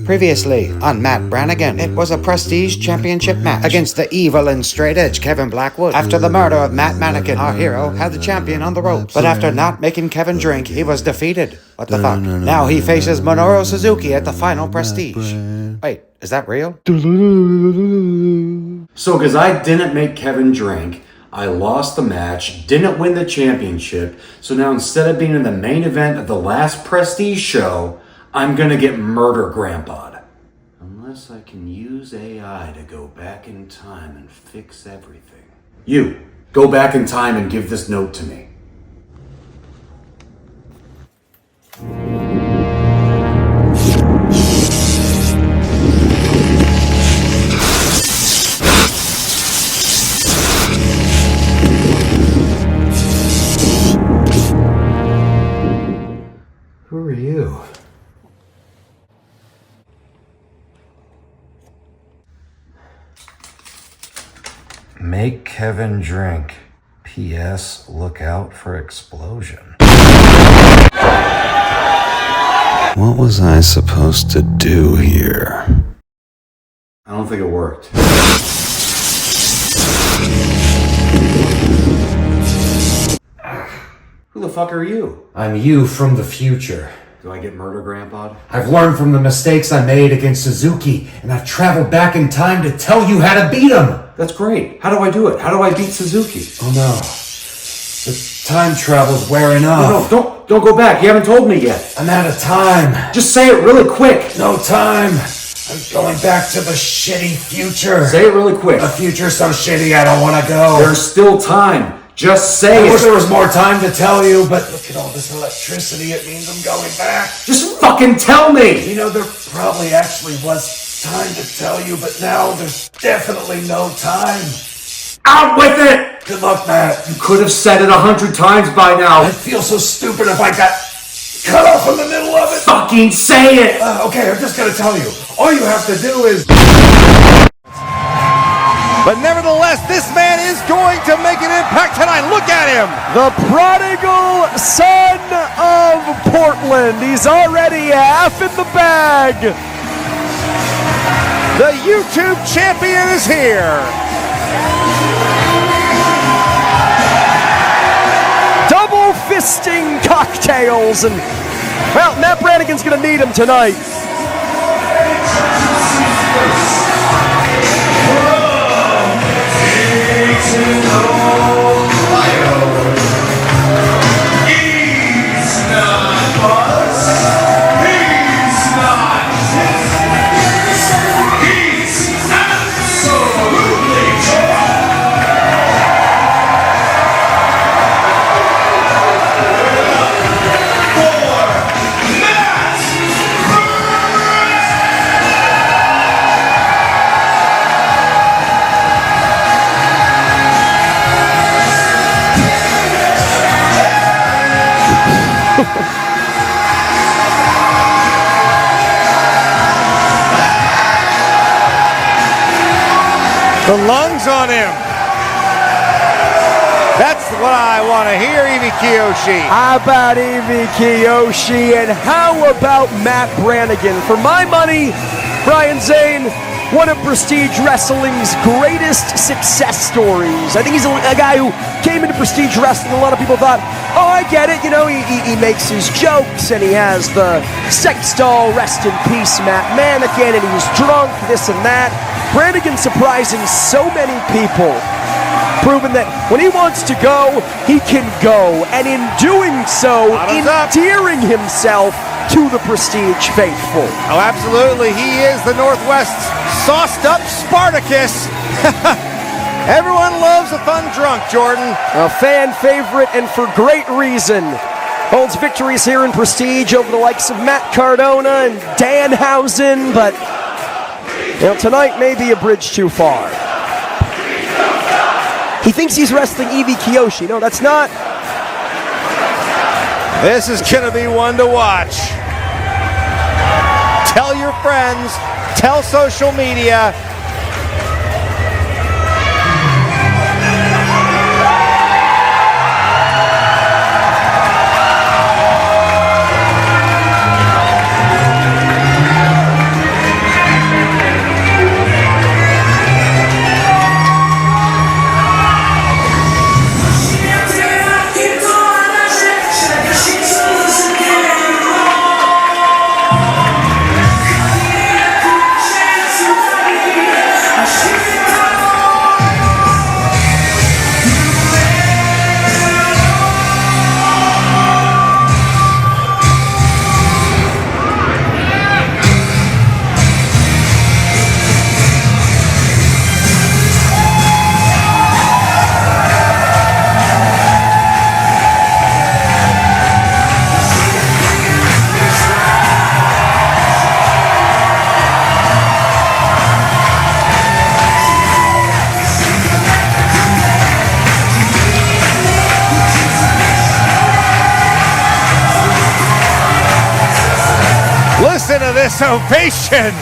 Previously on Matt Brannigan, it was a prestige championship match against the evil and straight edge Kevin Blackwood. After the murder of Matt Mannequin, our hero had the champion on the ropes, but after not making Kevin drink, he was defeated. What the fuck? Now he faces Minoru Suzuki at the final prestige. Wait, is that real? So, because I didn't make Kevin drink, I lost the match, didn't win the championship, so now instead of being in the main event of the last prestige show, I'm gonna get murder grandpa'd. Unless I can use AI to go back in time and fix everything. You, go back in time and give this note to me. Who are you? Make Kevin drink. P.S. Look out for explosion. What was I supposed to do here? I don't think it worked. Who the fuck are you? I'm you from the future. Do I get murder grandpa'd? I've learned from the mistakes I made against Suzuki, and I've traveled back in time to tell you how to beat him! That's great. How do I do it? How do I beat Suzuki? Oh no. The time travel's wearing off. No, don't go back. You haven't told me yet. I'm out of time. Just say it really quick. No time. I'm going back to the shitty future. Say it really quick. The future's so shitty I don't want to go. There's still time. Just say it. I wish there was more time to tell you, but look at all this electricity. It means I'm going back. Just fucking tell me! You know, there probably actually was time to tell you, but now there's definitely no time. Out with it! Good luck, Matt. You could have said it 100 times by now. I'd feel so stupid if I got cut off in the middle of it. Fucking say it! Okay, I'm just gonna tell you. All you have to do is... But nevertheless, this man is going to make an impact tonight. Look at him. The prodigal son of Portland. He's already half in the bag. The YouTube champion is here. Double fisting cocktails. And, well, Matt Brannigan's going to need him tonight. The lungs on him. That's what I want to hear, Evie Kiyoshi. How about Evie Kiyoshi and how about Matt Brannigan? For my money, Brian Zane, one of Prestige Wrestling's greatest success stories. I think he's a guy who came into Prestige Wrestling. A lot of people thought, oh, I get it. You know, he makes his jokes and he has the sex doll, rest in peace, Matt Mannequin, and he's drunk, this and that. Brannigan surprising so many people, proving that when he wants to go, he can go, and in doing so, endearing himself to the Prestige faithful. Oh, absolutely. He is the Northwest's sauced up Spartacus. Everyone loves a fun drunk, Jordan. A fan favorite, and for great reason. Holds victories here in Prestige over the likes of Matt Cardona and Danhausen, but you know, tonight may be a bridge too far. He thinks he's wrestling Evie Kiyoshi. No, that's not. This is going to be one to watch. Tell your friends, tell social media. listen to this ovation.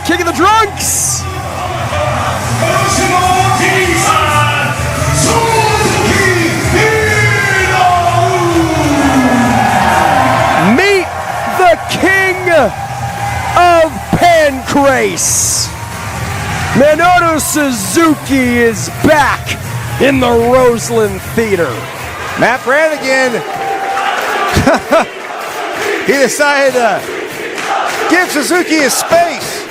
King of the Drunks! Meet the King of Pancrase! Minoru Suzuki is back in the Roseland Theater. Matt Brannigan, he decided to give Suzuki his space.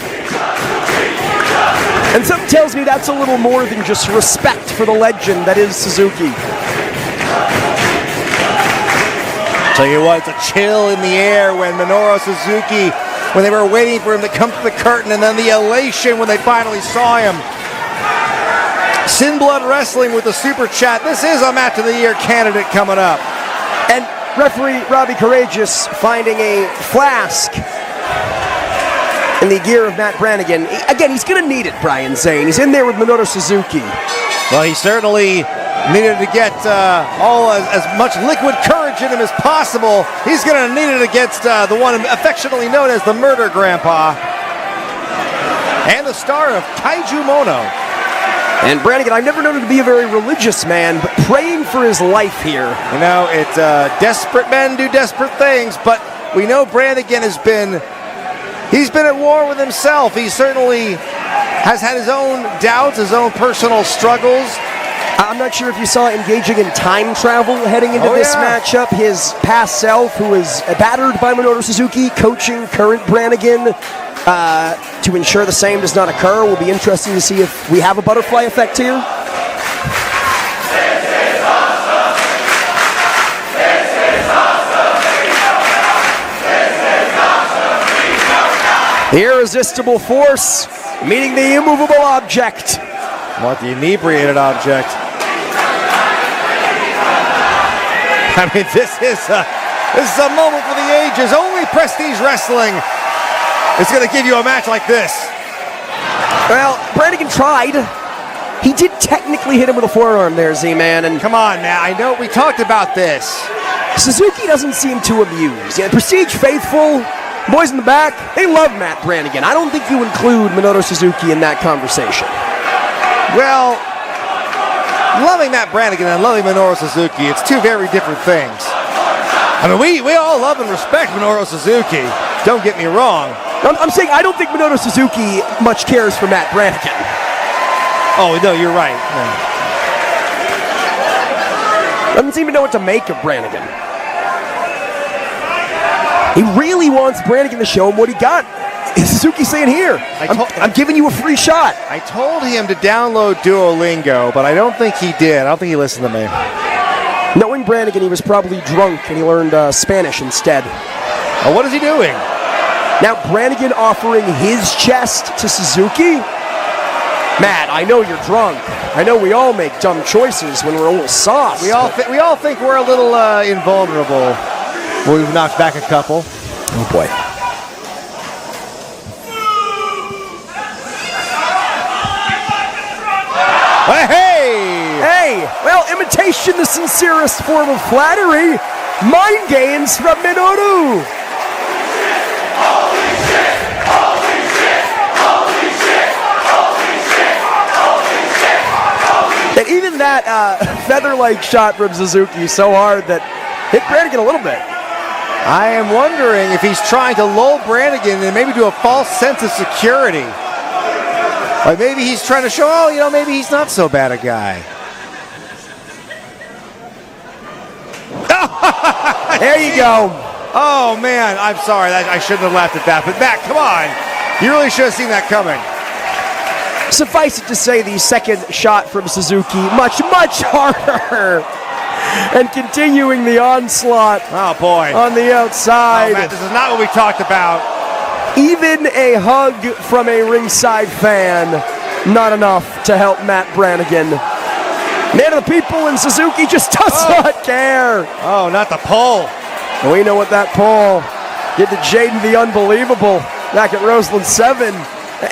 And something tells me that's a little more than just respect for the legend that is Suzuki. Tell you what, it's a chill in the air when Minoru Suzuki, when they were waiting for him to come to the curtain, and then the elation when they finally saw him. Sin Blood Wrestling with the super chat. This is a match of the year candidate coming up. And referee Robbie Courageous finding a flask in the gear of Matt Brannigan. Again, he's going to need it, Brian Zane. He's in there with Minoru Suzuki. Well, he certainly needed to get as much liquid courage in him as possible. He's going to need it against the one affectionately known as the Murder Grandpa and the star of Kaiju Mono. And Brannigan, I've never known him to be a very religious man, but praying for his life here. You know, it's desperate men do desperate things, but we know Brannigan he's been at war with himself. He certainly has had his own doubts, his own personal struggles. I'm not sure if you saw engaging in time travel heading into this matchup. His past self, who was battered by Minoru Suzuki, coaching current Brannigan to ensure the same does not occur. Will be interesting to see if we have a butterfly effect here. The irresistible force meeting the immovable object. What, the inebriated object? I mean, this is a moment for the ages. Only Prestige Wrestling is going to give you a match like this. Well, Brannigan tried. He did technically hit him with a forearm there, Z-Man. And come on, Matt. I know we talked about this. Suzuki doesn't seem too amused. Yeah, Prestige faithful, boys in the back, they love Matt Brannigan. I don't think you include Minoru Suzuki in that conversation. Well, loving Matt Brannigan and loving Minoru Suzuki, it's two very different things. I mean, we all love and respect Minoru Suzuki. Don't get me wrong. I'm saying I don't think Minoru Suzuki much cares for Matt Brannigan. Oh, no, you're right. No. Doesn't seem to know what to make of Brannigan. He really wants Brannigan to show him what he got. Is Suzuki saying, here, I'm giving you a free shot. I told him to download Duolingo, but I don't think he did. I don't think he listened to me. Knowing Brannigan, he was probably drunk and he learned Spanish instead. Oh, what is he doing? Now Brannigan offering his chest to Suzuki? Matt, I know you're drunk. I know we all make dumb choices when we're a little sauced. We all think we're a little invulnerable. We've knocked back a couple. Oh boy. Hey! Well, imitation the sincerest form of flattery. Mind games from Minoru. Holy shit! Holy shit! Holy shit! Holy shit! Holy shit! Holy shit! And even that feather-like shot from Suzuki so hard that hit Brannigan a little bit. I am wondering if he's trying to lull Brannigan and maybe do a false sense of security. Like maybe he's trying to show, maybe he's not so bad a guy. There you go. Oh, man, I'm sorry. I shouldn't have laughed at that. But, Matt, come on. You really should have seen that coming. Suffice it to say, the second shot from Suzuki, much, much harder. and continuing the onslaught Oh, boy. on the outside. Matt, this is not what we talked about. Even a hug from a ringside fan, not enough to help Matt Brannigan. Man of the people and Suzuki just does not care. Oh, not the pole. We know what that pull did to Jaden the Unbelievable back at Roseland XIII.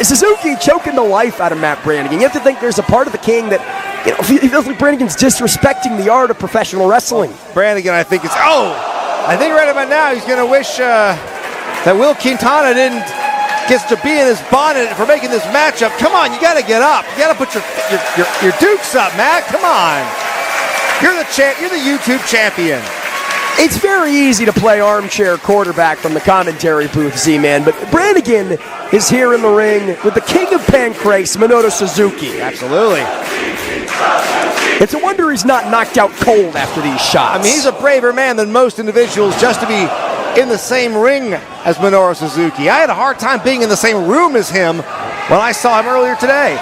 Suzuki choking the life out of Matt Brannigan. You have to think there's a part of the King that, you know, if you feel like Brannigan's disrespecting the art of professional wrestling. Brannigan, I think, I think right about now he's going to wish that Will Quintana gets to be in his bonnet for making this matchup. Come on, you got to get up. You got to put your dukes up, Matt. Come on. You're the champ. You're the YouTube champion. It's very easy to play armchair quarterback from the commentary booth, Z-Man, but Brannigan is here in the ring with the king of pancrase, Minoru Suzuki. Absolutely. It's a wonder he's not knocked out cold after these shots. I mean, he's a braver man than most individuals just to be in the same ring as Minoru Suzuki. I had a hard time being in the same room as him when I saw him earlier today.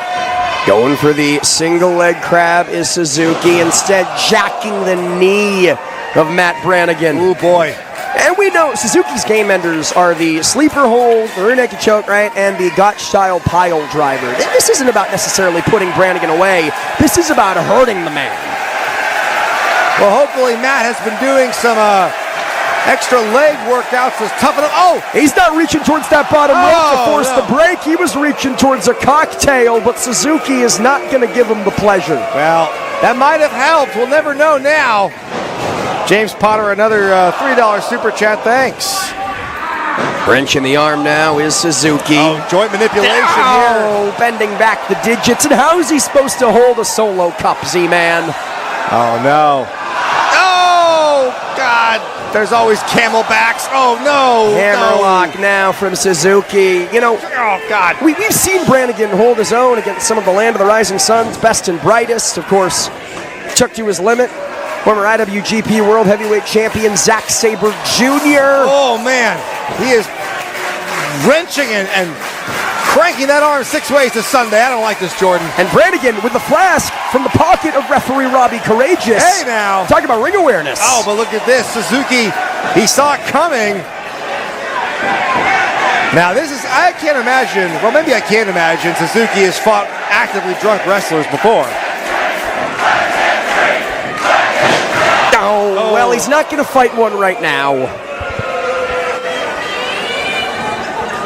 Going for the single leg crab is Suzuki, instead jacking the knee of Matt Brannigan. Oh boy. And we know Suzuki's game enders are the sleeper hold, the rear naked choke, right, and the Gotch-style pile driver. This isn't about necessarily putting Brannigan away. This is about hurting the man. Well, hopefully Matt has been doing some extra leg workouts to toughen up. Oh! He's not reaching towards that bottom rope to force the break. He was reaching towards a cocktail, but Suzuki is not going to give him the pleasure. Well, that might have helped. We'll never know now. James Potter, another $3 super chat. Thanks. Wrench in the arm now is Suzuki. Oh, joint manipulation here. Bending back the digits. And how is he supposed to hold a solo cup, Z-Man? Oh, no. Oh, God. There's always camelbacks. Oh, no. Hammerlock now from Suzuki. You know, oh, God. We've seen Brannigan hold his own against some of the Land of the Rising Sun's best and brightest. Of course, took to his limit. Former IWGP World Heavyweight Champion Zack Sabre Jr. Oh, man. He is wrenching and cranking that arm 6 ways to Sunday. I don't like this, Jordan. And Brannigan with the flask from the pocket of referee Robbie Courageous. Hey, now. Talking about ring awareness. Oh, but look at this. Suzuki, he saw it coming. Now, this is, I can't imagine, well, maybe I can imagine Suzuki has fought actively drunk wrestlers before. Oh, well, he's not going to fight one right now.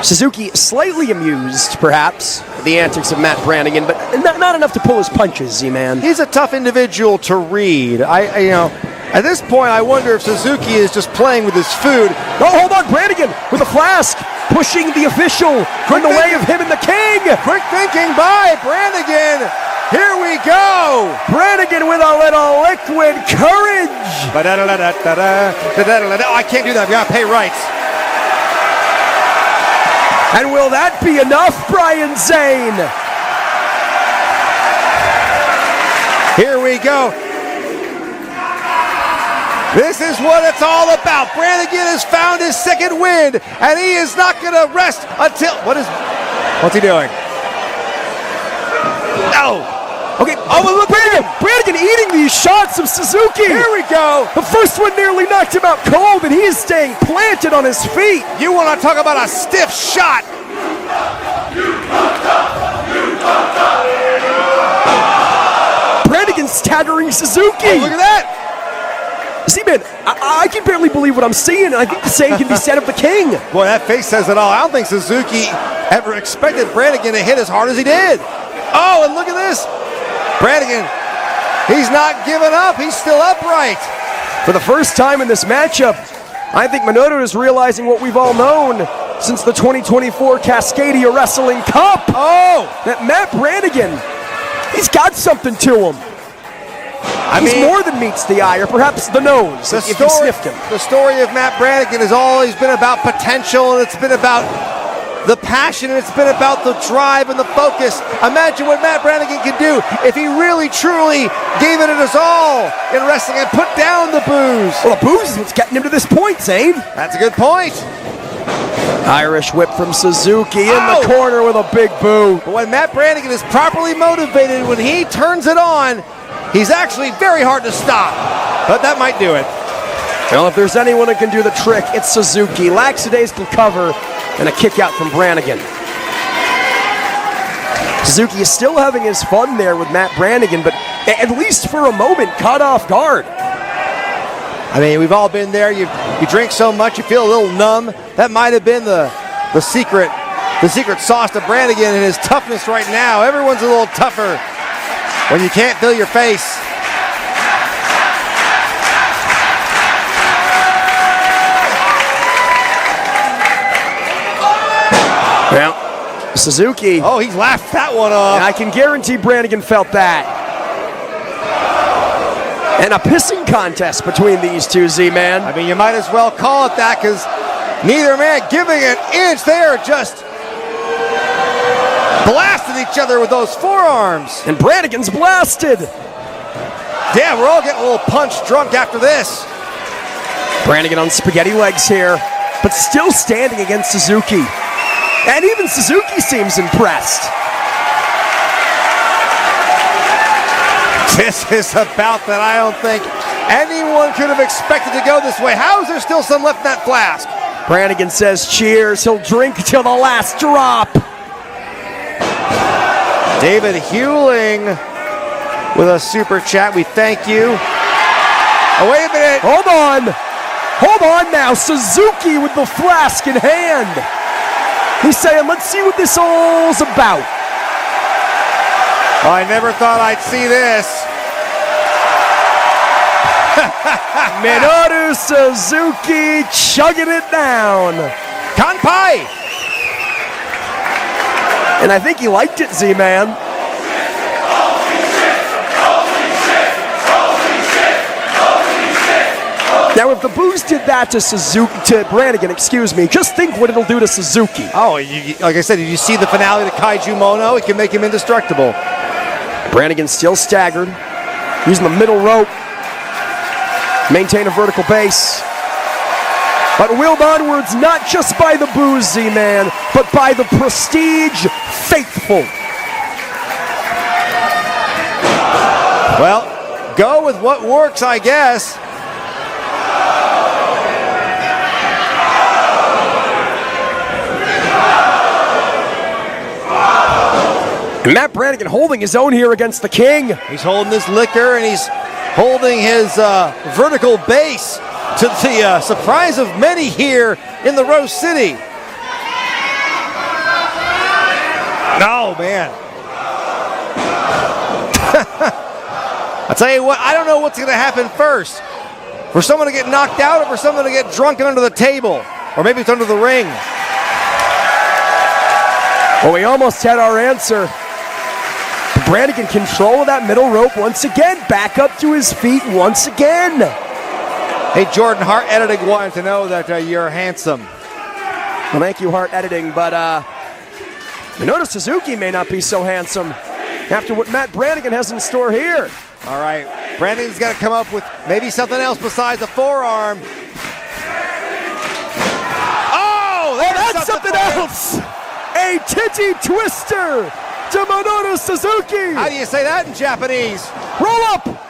Suzuki slightly amused, perhaps, with the antics of Matt Brannigan, but not enough to pull his punches, Z-Man. He's a tough individual to read. You know, at this point, I wonder if Suzuki is just playing with his food. Oh, hold on, Brannigan with a flask, pushing the official in the way of him and the king. Quick thinking by Brannigan. Here we go! Brannigan with a little liquid courage! Oh, I can't do that. We gotta pay rights. And will that be enough, Brian Zane? Here we go. This is what it's all about. Brannigan has found his second win, and he is not gonna rest until... What's he doing? No! Okay, oh, look, Brannigan eating these shots of Suzuki. Here we go. The first one nearly knocked him out cold, and he is staying planted on his feet. You want to talk about a stiff shot? Brannigan staggering Suzuki. Oh, look at that. See, man, I can barely believe what I'm seeing, and I think the same can be said of the king. Boy, that face says it all. I don't think Suzuki ever expected Brannigan to hit as hard as he did. Oh, and look at this. Brannigan, he's not giving up. He's still upright. For the first time in this matchup, I think Minoru is realizing what we've all known since the 2024 Cascadia Wrestling Cup. Oh! That Matt Brannigan, he's got something to him. He's more than meets the eye, or perhaps the nose, if you sniffed him. The story of Matt Brannigan has always been about potential, and it's been about the passion, and it's been about the drive and the focus. Imagine what Matt Brannigan can do if he really, truly gave it his all in wrestling and put down the booze. Well, the booze is what's getting him to this point, Zane. That's a good point. Irish whip from Suzuki in the corner with a big boo. But when Matt Brannigan is properly motivated, when he turns it on, he's actually very hard to stop. but that might do it. Well, if there's anyone who can do the trick, it's Suzuki. Lackadaisical cover and a kick out from Brannigan. Suzuki is still having his fun there with Matt Brannigan, but at least for a moment caught off guard. I mean, we've all been there. You drink so much, you feel a little numb. That might have been the secret sauce to Brannigan and his toughness right now. Everyone's a little tougher when you can't feel your face. Well, Suzuki. Oh, he's laughed that one off. And I can guarantee Brannigan felt that. And a pissing contest between these two, Z-Man. I mean, you might as well call it that because neither man giving an inch. They are just blasting each other with those forearms. And Brannigan's blasted. Damn, we're all getting a little punch drunk after this. Brannigan on spaghetti legs here, but still standing against Suzuki. And even Suzuki seems impressed. This is a bout that I don't think anyone could have expected to go this way. How is there still some left in that flask? Brannigan says cheers. He'll drink till the last drop. David Hewling with a super chat. We thank you. Oh, wait a minute. Hold on. Hold on now. Suzuki with the flask in hand. He's saying, let's see what this all's about. I never thought I'd see this. Minoru Suzuki chugging it down. Kanpai! And I think he liked it, Z-Man. Now, if the booze did that to Brannigan, excuse me, just think what it'll do to Suzuki. Oh, like I said, did you see the finale to Kaiju Mono? It can make him indestructible. Brannigan still staggered, using the middle rope, maintain a vertical base, but willed onwards not just by the booze, Z-Man, but by the prestige faithful. Well, go with what works, I guess. And Matt Brannigan holding his own here against the King. He's holding his liquor and he's holding his vertical base to the surprise of many here in the Rose City. No, man. I'll tell you what, I don't know what's going to happen first. For someone to get knocked out or for someone to get drunk under the table. Or maybe it's under the ring. Well, we almost had our answer. Brannigan control of that middle rope once again. Back up to his feet once again. Hey, Jordan, Hart Editing wanted to know that you're handsome. Well, thank you, Hart Editing, but Minoru Suzuki may not be so handsome after what Matt Brannigan has in store here. All right, Brannigan's got to come up with maybe something else besides a forearm. Oh, that's something else. A titty twister to Minoru Suzuki. How do you say that in Japanese? Roll up.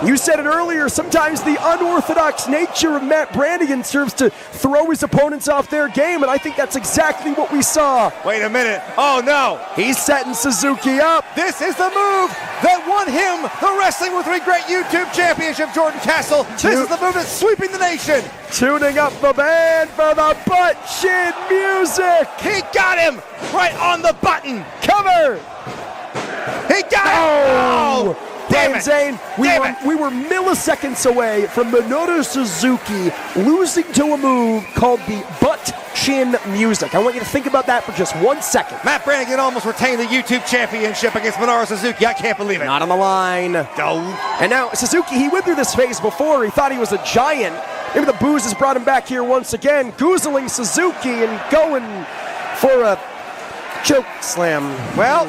You said it earlier, sometimes the unorthodox nature of Matt Brannigan serves to throw his opponents off their game, and I think that's exactly what we saw. Wait a minute. Oh, no. He's setting Suzuki up. This is the move that won him the Wrestling with Regret YouTube Championship, Jordan Castle. This is the move that's sweeping the nation. Tuning up the band for the butt chin music. He got him right on the button. Cover. He got him. Oh. Damn Zane, we were milliseconds away from Minoru Suzuki losing to a move called the butt chin music. I want you to think about that for just 1 second. Matt Brannigan almost retained the YouTube Championship against Minoru Suzuki. I can't believe it. Not on the line. No. And now Suzuki, he went through this phase before. He thought he was a giant. Maybe the booze has brought him back here once again, goozling Suzuki and going for a choke slam. Well,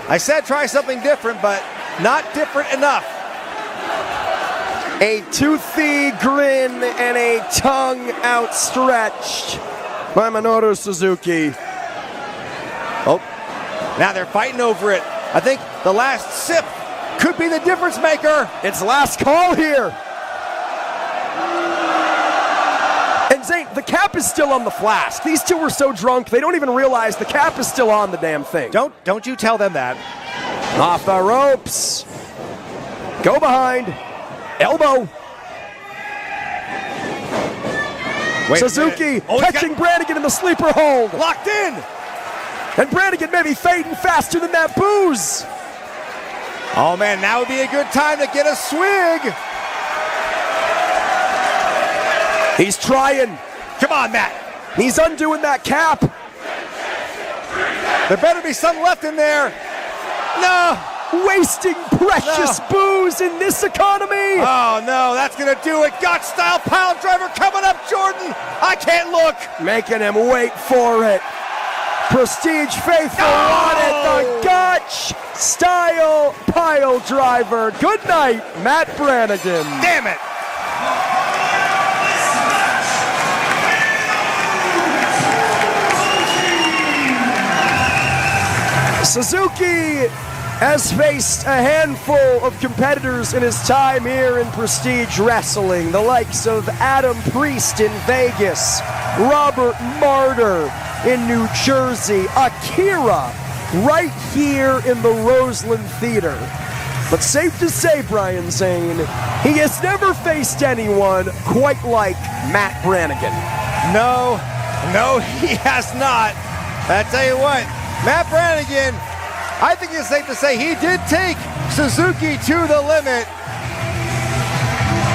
I said try something different, but not different enough. A toothy grin and a tongue outstretched by Minoru Suzuki. Oh, now they're fighting over it. I think the last sip could be the difference maker. It's last call here. And Zane, the cap is still on the flask. These two are so drunk, they don't even realize the cap is still on the damn thing. Don't you tell them that. Off the ropes. Go behind. Elbow. Wait a Suzuki minute. Oh, he's catching got- Brannigan in the sleeper hold. Locked in. And Brannigan maybe fading faster than that booze. Oh man, now would be a good time to get a swig. He's trying. Come on, Matt. He's undoing that cap. There better be some left in there. No. Wasting precious booze in this economy. Oh no, that's gonna do it. Gotch style pound driver coming up, Jordan. I can't look. Making him wait for it. Prestige faithful on it. The Gotch style pile driver. Good night, Matt Brannigan. Damn it. Suzuki has faced a handful of competitors in his time here in Prestige Wrestling, the likes of Adam Priest in Vegas, Robert Martyr in New Jersey, Akira right here in the Roseland Theater. But safe to say, Brian Zane, he has never faced anyone quite like Matt Brannigan. No, he has not. I tell you what, Matt Brannigan, I think it's safe to say he did take Suzuki to the limit.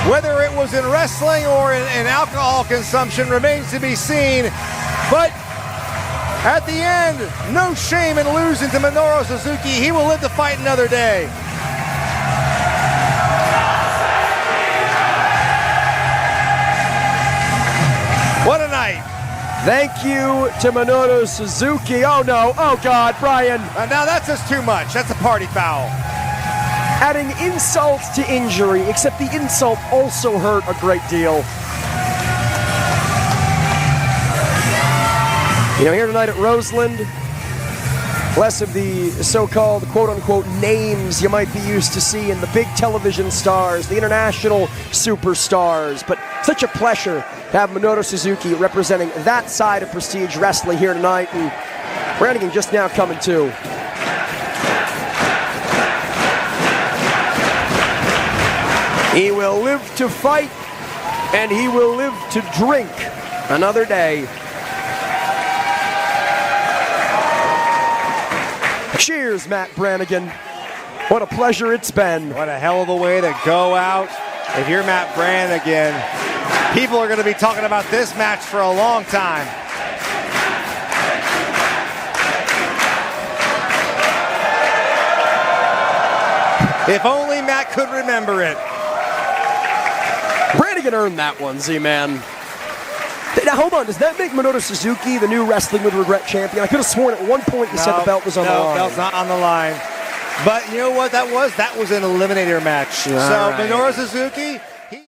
Whether it was in wrestling or in alcohol consumption remains to be seen. But at the end, no shame in losing to Minoru Suzuki. He will live to fight another day. What a night. Thank you to Minoru Suzuki. Oh no, oh God, Brian. Now that's just too much. That's a party foul. Adding insult to injury, except the insult also hurt a great deal. You know, here tonight at Roseland, less of the so-called quote-unquote names you might be used to seeing, the big television stars, the international superstars, but such a pleasure to have Minoru Suzuki representing that side of Prestige Wrestling here tonight, and Brannigan just now coming to. He will live to fight, and he will live to drink another day. Cheers, Matt Brannigan. What a pleasure it's been. What a hell of a way to go out. If you're Matt Brannigan, people are going to be talking about this match for a long time. If only Matt could remember it. Brannigan earned that one, Z-Man. Now, hold on. Does that make Minoru Suzuki the new Wrestling with Regret champion? I could have sworn at one point you said the belt was on the line. No, belt's not on the line. But you know what that was? That was an eliminator match. So right. Minoru Suzuki